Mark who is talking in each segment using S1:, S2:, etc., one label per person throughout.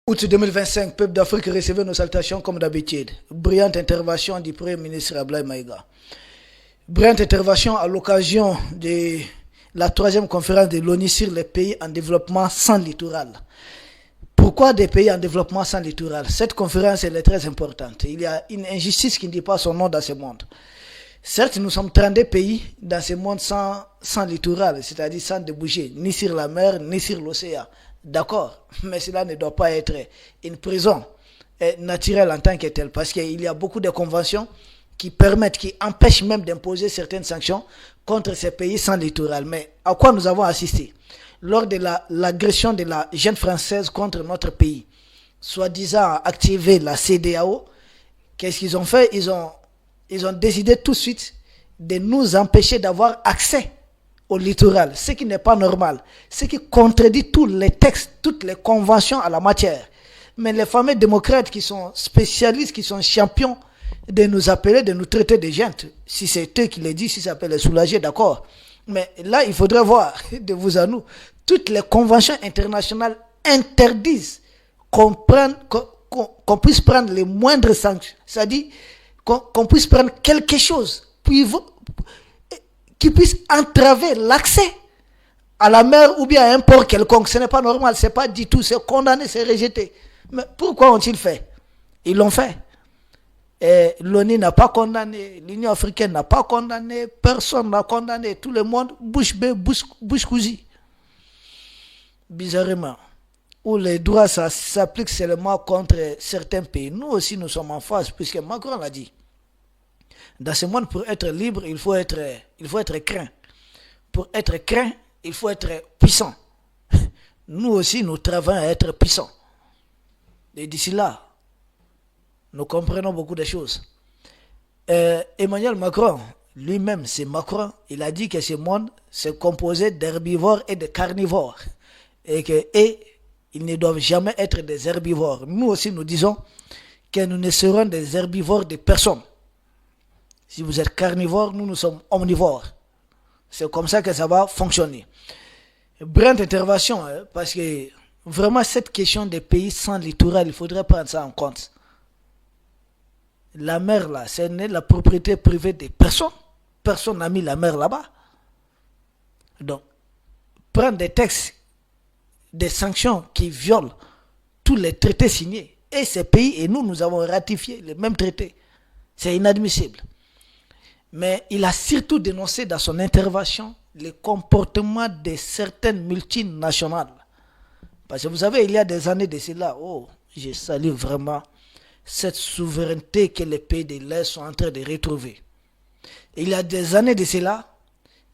S1: Août 2025, peuple d'Afrique, recevez nos salutations comme d'habitude. Brillante intervention du Premier ministre Abdoulaye Maïga. Brillante intervention à l'occasion de la 3e conférence de l'ONU sur les pays en développement sans littoral. Pourquoi des pays en développement sans littoral? Cette conférence elle est très importante. Il y a une injustice qui ne dit pas son nom dans ce monde. Certes, nous sommes 32 pays dans ce monde sans littoral, c'est-à-dire sans déboucher, ni sur la mer, ni sur l'océan. D'accord, mais cela ne doit pas être une prison naturelle en tant que telle, parce qu'il y a beaucoup de conventions qui permettent, qui empêchent même d'imposer certaines sanctions contre ces pays sans littoral. Mais à quoi nous avons assisté lors de l'agression de la jeune française contre notre pays, soi-disant activer la CEDEAO? Qu'est-ce qu'ils ont fait? Ils ont décidé tout de suite de nous empêcher d'avoir accès au littoral, ce qui n'est pas normal, ce qui contredit tous les textes, toutes les conventions à la matière. Mais les fameux démocrates qui sont spécialistes, qui sont champions de nous appeler, de nous traiter de gens, si c'est eux qui les disent, si ça peut les soulager, d'accord. Mais là, il faudrait voir, de vous à nous, toutes les conventions internationales interdisent qu'on puisse prendre les moindres sanctions, c'est-à-dire qu'on puisse prendre quelque chose, qui puisse entraver l'accès à la mer ou bien à un port quelconque. Ce n'est pas normal, ce n'est pas du tout, c'est condamné, c'est rejeté. Mais pourquoi ont-ils fait? Ils l'ont fait. Et l'ONU n'a pas condamné, l'Union africaine n'a pas condamné, personne n'a condamné, tout le monde bouche bée, bouche cousue. Bizarrement. Où les droits s'appliquent seulement contre certains pays. Nous aussi, nous sommes en phase, puisque Macron l'a dit. Dans ce monde, pour être libre, il faut être craint. Pour être craint, il faut être puissant. Nous aussi, nous travaillons à être puissants. Et d'ici là, nous comprenons beaucoup de choses. Emmanuel Macron, lui-même, c'est Macron, il a dit que ce monde, c'est composé d'herbivores et de carnivores. Et ils ne doivent jamais être des herbivores. Nous aussi, nous disons que nous ne serons des herbivores de personne. Si vous êtes carnivore, nous sommes omnivores. C'est comme ça que ça va fonctionner. Brillante intervention, parce que vraiment cette question des pays sans littoral, il faudrait prendre ça en compte. La mer là, ce n'est la propriété privée des personnes. Personne n'a mis la mer là-bas. Donc, prendre des textes, des sanctions qui violent tous les traités signés. Et ces pays et nous avons ratifié les mêmes traités. C'est inadmissible. Mais il a surtout dénoncé dans son intervention le comportement de certaines multinationales. Parce que vous savez, il y a des années de cela, je salue vraiment cette souveraineté que les pays de l'Est sont en train de retrouver. Il y a des années de cela,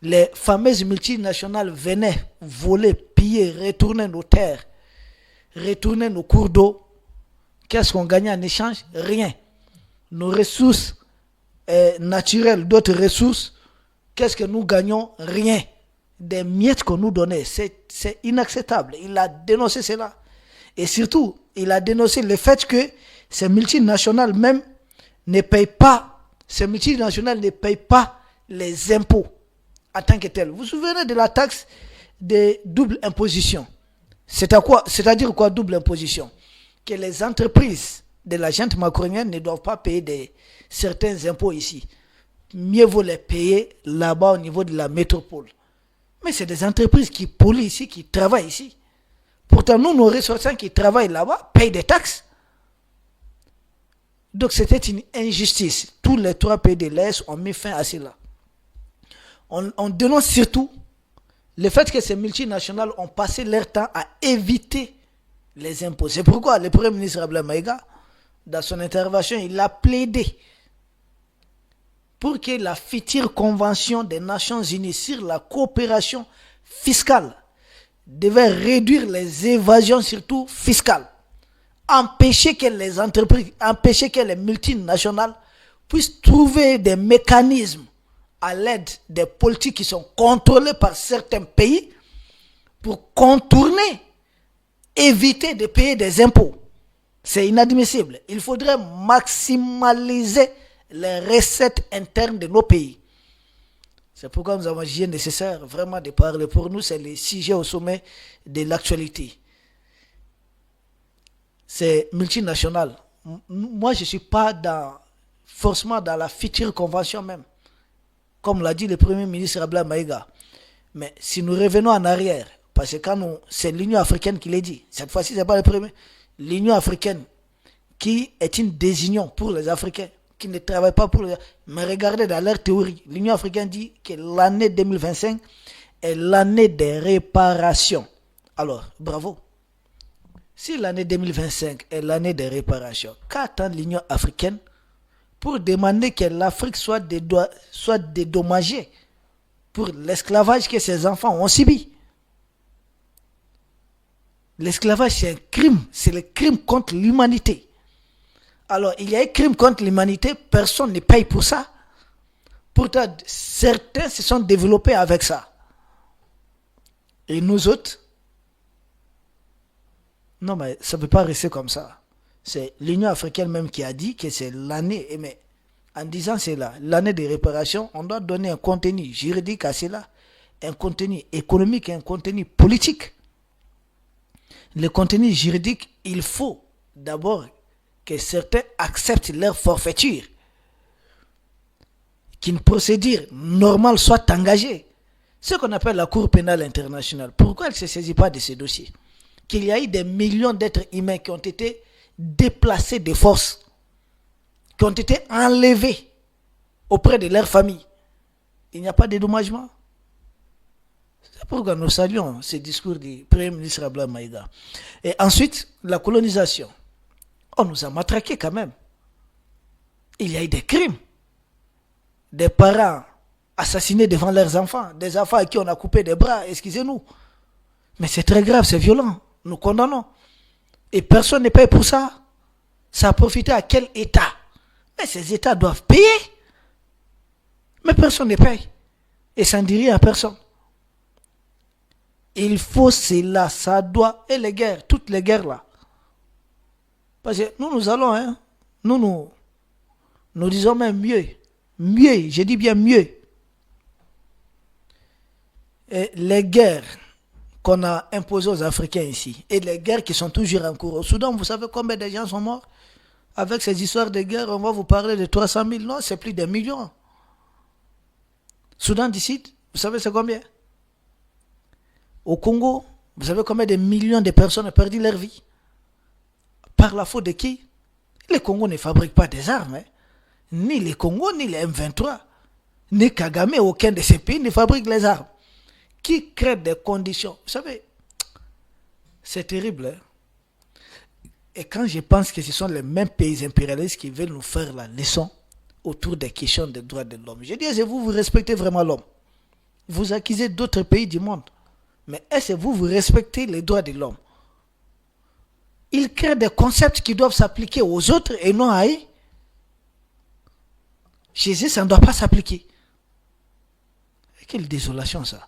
S1: les fameuses multinationales venaient voler, piller, retourner nos terres, retourner nos cours d'eau. Qu'est-ce qu'on gagnait en échange? Rien. Nos ressources naturelles, d'autres ressources, qu'est-ce que nous gagnons? Rien. Des miettes qu'on nous donnait. C'est inacceptable. Il a dénoncé cela. Et surtout, il a dénoncé le fait que ces multinationales même ne payent pas, les impôts en tant que tels. Vous vous souvenez de la taxe de double imposition? C'est-à-dire quoi double imposition? Que les entreprises de la gente macronienne ne doivent pas payer certains impôts ici. Mieux vaut les payer là-bas au niveau de la métropole. Mais c'est des entreprises qui polluent ici, qui travaillent ici. Pourtant, nous, nos ressortissants qui travaillent là-bas payent des taxes. Donc, c'était une injustice. Tous les 3 pays de l'Est ont mis fin à cela. On dénonce surtout le fait que ces multinationales ont passé leur temps à éviter les impôts. C'est pourquoi le Premier ministre Abdoulaye Maïga, dans son intervention, il a plaidé pour que la future convention des Nations Unies sur la coopération fiscale devait réduire les évasions, surtout fiscales, empêcher que les entreprises, empêcher que les multinationales puissent trouver des mécanismes à l'aide des politiques qui sont contrôlées par certains pays pour contourner, éviter de payer des impôts. C'est inadmissible. Il faudrait maximaliser les recettes internes de nos pays. C'est pourquoi nous avons jugé nécessaire vraiment de parler. Pour nous, c'est le sujet au sommet de l'actualité. c'est multinational. Moi, je ne suis pas forcément dans la future convention même, comme l'a dit le Premier ministre Abdoulaye Maïga. Mais si nous revenons en arrière, parce que c'est l'Union africaine qui l'a dit, cette fois-ci, ce n'est pas le premier, l'Union africaine qui est une désunion pour les Africains, qui ne travaillent pas pour les... Mais regardez dans leur théorie, l'Union africaine dit que l'année 2025 est l'année des réparations. Alors, bravo. Si l'année 2025 est l'année des réparations, qu'attend l'Union africaine pour demander que l'Afrique soit dédommagée pour l'esclavage que ses enfants ont subi? L'esclavage, c'est un crime. C'est le crime contre l'humanité. Alors, il y a un crime contre l'humanité, personne ne paye pour ça. Pourtant, certains se sont développés avec ça. Et nous autres, non, mais ça ne peut pas rester comme ça. C'est l'Union africaine même qui a dit que c'est l'année, mais en disant c'est l'année de réparation, on doit donner un contenu juridique à cela, un contenu économique et un contenu politique. Le contenu juridique, il faut d'abord que certains acceptent leur forfaiture, qu'une procédure normale soit engagée. Ce qu'on appelle la Cour pénale internationale. Pourquoi elle ne se saisit pas de ces dossiers? Qu'il y a eu des millions d'êtres humains qui ont été déplacés de force, qui ont été enlevés auprès de leur famille. Il n'y a pas de dédommagement. C'est pourquoi nous saluons ce discours du Premier ministre Abdoulaye Maïga. Et ensuite, la colonisation. On nous a matraqués quand même. Il y a eu des crimes. Des parents assassinés devant leurs enfants. Des enfants à qui on a coupé des bras, excusez-nous. Mais c'est très grave, c'est violent. Nous condamnons. Et personne ne paye pour ça. Ça a profité à quel État? Mais ces États doivent payer. Mais personne ne paye. Et ça ne dit rien à personne. Il faut cela, ça doit. Et les guerres, toutes les guerres là. Parce que nous allons, hein. Nous disons même mieux. Mieux, je dis bien mieux. Et les guerres qu'on a imposées aux Africains ici, et les guerres qui sont toujours en cours. Au Soudan, vous savez combien de gens sont morts? Avec ces histoires de guerre, on va vous parler de 300 000. Non, c'est plus de millions. Soudan du Sud, vous savez c'est combien? Au Congo, vous savez combien de millions de personnes ont perdu leur vie? Par la faute de qui? Les Congos ne fabriquent pas des armes. Hein. Ni les Congos, ni les M23, ni Kagame, aucun de ces pays ne fabrique les armes. Qui crée des conditions? Vous savez, c'est terrible. Hein? Et quand je pense que ce sont les mêmes pays impérialistes qui veulent nous faire la leçon autour des questions des droits de l'homme. Je dis, est-ce que vous respectez vraiment l'homme? Vous accusez d'autres pays du monde. Mais est-ce que vous respectez les droits de l'homme? Ils créent des concepts qui doivent s'appliquer aux autres et non à eux. Chez eux, ça ne doit pas s'appliquer. Quelle désolation ça.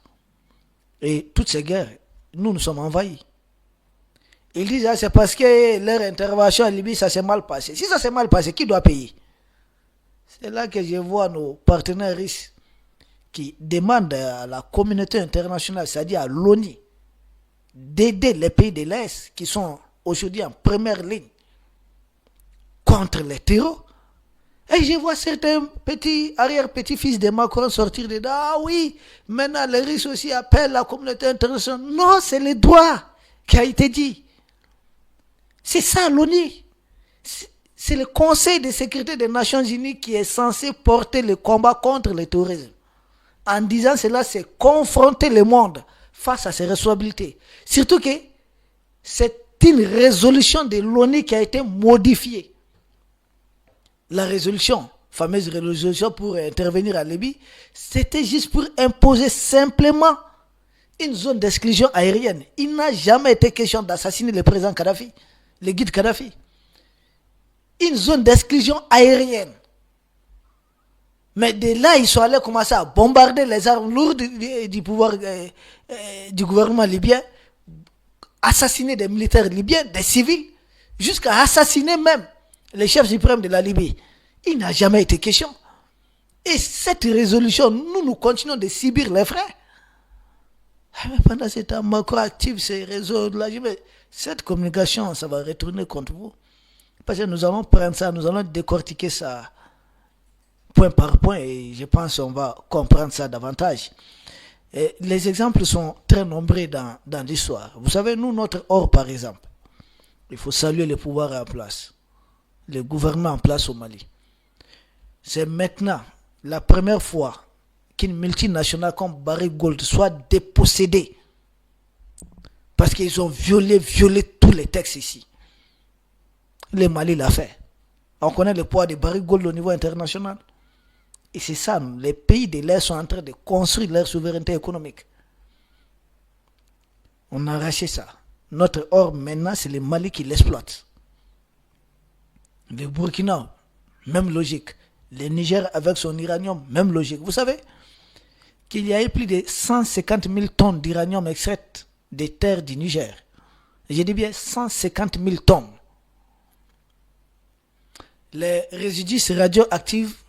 S1: Et toutes ces guerres, nous sommes envahis. Ils disent, c'est parce que leur intervention en Libye, ça s'est mal passé. Si ça s'est mal passé, qui doit payer? C'est là que je vois nos partenaires russes qui demandent à la communauté internationale, c'est-à-dire à l'ONU, d'aider les pays de l'Est qui sont aujourd'hui en première ligne contre les terroristes. Et je vois certains arrière-petits-fils de Macron sortir de là. Ah oui, maintenant les Russes aussi appellent la communauté internationale. Non, c'est le droit qui a été dit. C'est ça l'ONU. C'est le Conseil de sécurité des Nations Unies qui est censé porter le combat contre le terrorisme. En disant cela, c'est confronter le monde face à ses responsabilités. Surtout que c'est une résolution de l'ONU qui a été modifiée. La résolution, fameuse résolution pour intervenir en Libye, c'était juste pour imposer simplement une zone d'exclusion aérienne. Il n'a jamais été question d'assassiner le président Kadhafi, le guide Kadhafi. Une zone d'exclusion aérienne. Mais de là, ils sont allés commencer à bombarder les armes lourdes du pouvoir du gouvernement libyen, assassiner des militaires libyens, des civils, jusqu'à assassiner même les chefs suprêmes de la Libye. Il n'a jamais été question. Et cette résolution, nous continuons de subir les frais. Mais pendant ce temps, Macron active ces réseaux-là. Cette communication, ça va retourner contre vous. Parce que nous allons prendre ça, nous allons décortiquer ça point par point et je pense qu'on va comprendre ça davantage. Et les exemples sont très nombreux dans l'histoire. Vous savez, nous, notre or, par exemple, il faut saluer le pouvoir en place, le gouvernement en place au Mali. C'est maintenant la première fois qu'une multinationale comme Barrick Gold soit dépossédée parce qu'ils ont violé tous les textes ici. Le Mali l'a fait. On connaît le poids de Barrick Gold au niveau international. Et c'est ça, les pays de l'Est sont en train de construire leur souveraineté économique. On a arraché ça. Notre or maintenant, c'est le Mali qui l'exploite. Le Burkina, même logique. Le Niger avec son uranium, même logique. Vous savez qu'il y a eu plus de 150 000 tonnes d'uranium extraites des terres du Niger. Je dis bien 150 000 tonnes. Les résidus radioactifs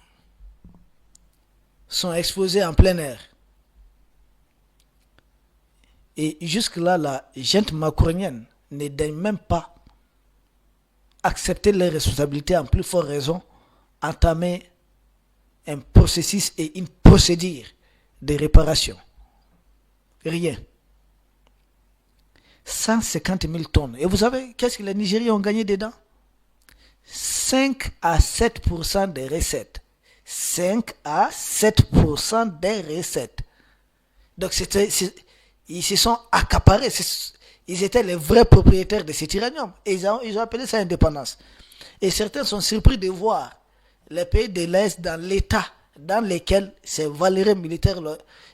S1: sont exposés en plein air. Et jusque-là, la junte macronienne ne daigne même pas accepter les responsabilités, en plus forte raison, entamer un processus et une procédure de réparation. Rien. 150 000 tonnes. Et vous savez, qu'est-ce que les Nigériens ont gagné dedans? 5 à 7% des recettes. 5 à 7% des recettes. Donc, ils se sont accaparés. Ils étaient les vrais propriétaires de cet uranium. Et ils ont appelé ça indépendance. Et certains sont surpris de voir les pays de l'Est dans l'état dans lequel ces valeureux militaires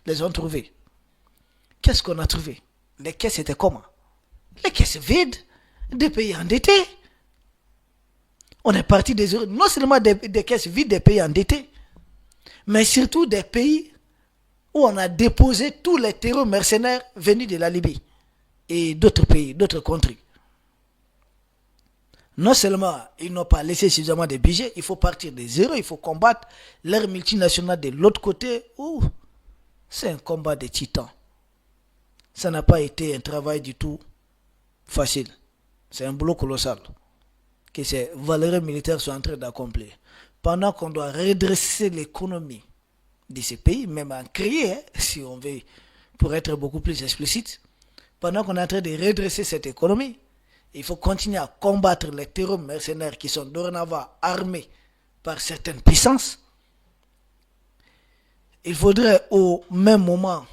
S1: les ont trouvés. Qu'est-ce qu'on a trouvé? Les caisses étaient comment? Les caisses vides des pays endettés. On est parti non seulement des caisses vides des pays endettés, mais surtout des pays où on a déposé tous les terreaux mercenaires venus de la Libye et d'autres pays, d'autres contrées. Non seulement ils n'ont pas laissé suffisamment de budget, il faut partir de zéro, il faut combattre l'ère multinationale de l'autre côté. C'est un combat de titans. Ça n'a pas été un travail du tout facile. C'est un boulot colossal que ces valeureux militaires sont en train d'accomplir. Pendant qu'on doit redresser l'économie de ces pays, même en crier, si on veut, pour être beaucoup plus explicite, pendant qu'on est en train de redresser cette économie, il faut continuer à combattre les terreurs mercenaires qui sont dorénavant armés par certaines puissances. Il faudrait au même moment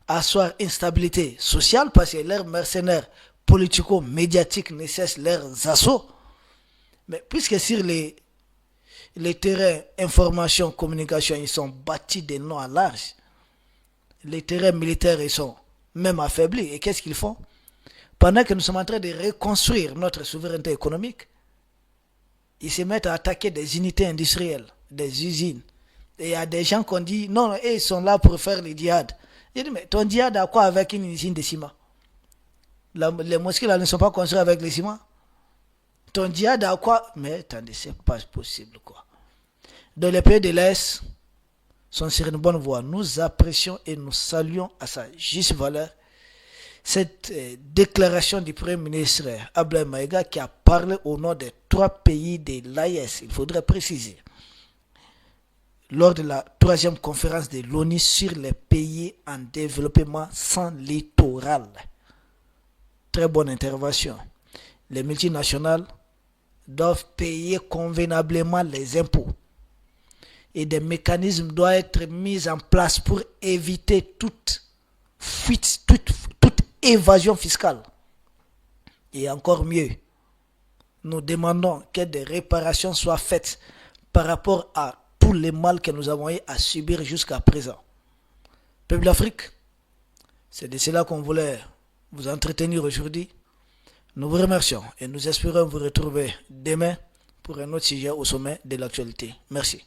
S1: asseoir une stabilité sociale parce que leurs mercenaires politico-médiatiques ne cessent leurs assauts. Mais puisque sur les terrains information, communication, ils sont bâtis de long à large, les terrains militaires, ils sont même affaiblis. Et qu'est-ce qu'ils font? Pendant que nous sommes en train de reconstruire notre souveraineté économique, ils se mettent à attaquer des unités industrielles, des usines. Et il y a des gens qui ont dit, non, ils sont là pour faire le djihad. J'ai dit, mais ton djihad a quoi avec une usine de ciment? Les mosquées là ne sont pas construites avec le ciment. Ton djihad a quoi? Mais attendez, c'est pas possible quoi. Dans les pays de l'Est sont sur une bonne voie. Nous apprécions et nous saluons à sa juste valeur cette déclaration du Premier ministre Ablaye Maïga qui a parlé au nom des 3 pays de l'AES, il faudrait préciser, lors de la 3e conférence de l'ONU sur les pays en développement sans littoral. Très bonne intervention. Les multinationales doivent payer convenablement les impôts et des mécanismes doivent être mis en place pour éviter toute fuite, toute évasion fiscale. Et encore mieux, nous demandons que des réparations soient faites par rapport à tous les mal que nous avons eu à subir jusqu'à présent. Peuple d'Afrique, c'est de cela qu'on voulait vous entretenir aujourd'hui. Nous vous remercions et nous espérons vous retrouver demain pour un autre sujet au sommet de l'actualité. Merci.